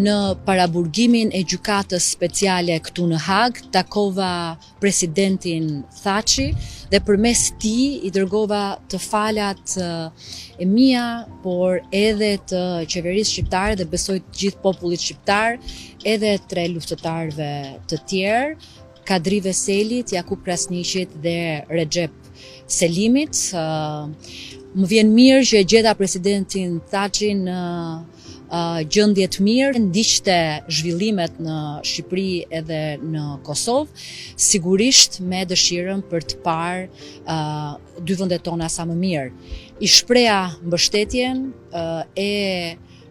Në paraburgimin e gjykatës speciale këtu në Hag, takova presidentin Thaçi dhe përmes tij i dërgova të falat e mia, por edhe të qeverisë shqiptare dhe besoj të gjithë popullit shqiptar, edhe 3 luftëtarëve të tjerë, Kadri Veselit, Jakub Krasniqit dhe Recep Selimit. Më vjen mirë që gjeta presidentin Thaçin në gjendje të mirë, ndiqte zhvillimet në Shqipëri edhe në Kosovë, sigurisht me dëshirën për të parë 2 vendet tona sa më mirë. I shpreha mbështetjen e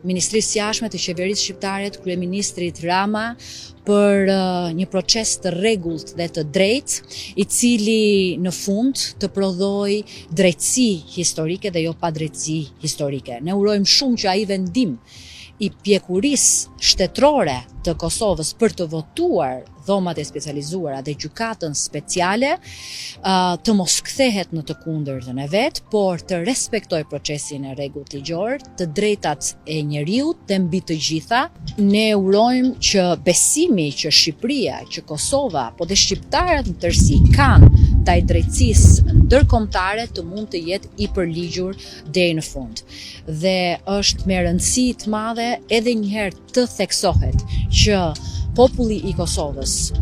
Ministrisë Jashtme të Qeverisë Shqiptare të Kryeministrit Rama për një proces të rregullt dhe të drejtë, i cili në fund të prodhoi drejtësi historike dhe jo padrejtësi historike. Ne urojmë shumë që ai vendim i pjekurisë shtetërore të Kosovës për të votuar dhomat e specializuara dhe gjykatën speciale të mos kthehet në të kundërtën e vet, por të respektoj procesin e rregullt ligjor, të drejtat e njeriut dhe mbi të gjitha. Ne urojmë që besimi që Shqipëria, që Kosova, po dhe shqiptarët në tërësi kanë ndaj drejtësisë ndërkombëtare të mund të jetë i përligjur deri në fund. Dhe është me rëndësi të madhe edhe një herë të theksohet që populli i Kosovës,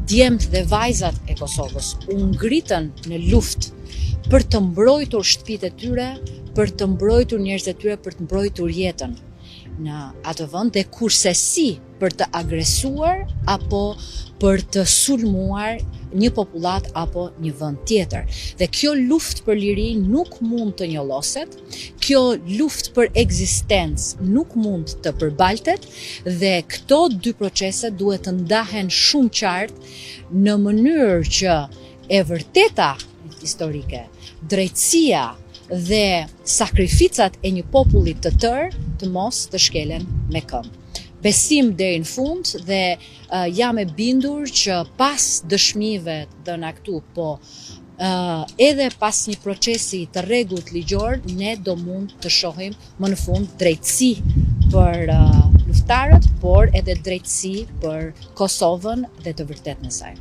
djemtë dhe vajzat e Kosovës u ngritën në luftë për të mbrojtur shtëpitë e tyre, për të mbrojtur njerëzit e tyre, për të mbrojtur jetën në atë vend, dhe kurse si për të agresuar apo për të sulmuar një popullat apo një vend tjetër. Dhe kjo luftë për liri nuk mund të njolloset, kjo luftë për ekzistencë nuk mund të përbaltet, dhe këto 2 procese duhet të ndahen shumë qartë në mënyrë që e vërteta historike, drejtësia dhe sakrificat e një populli të tërë të mos të shkelen me këmbë. Besim deri në fund dhe jam e bindur që pas dëshmive dhëna këtu, po edhe pas një procesi të rregullt ligjor, ne do mund të shohim më në fund drejtësi për luftarët, por edhe drejtësi për Kosovën dhe të vërtetën e saj.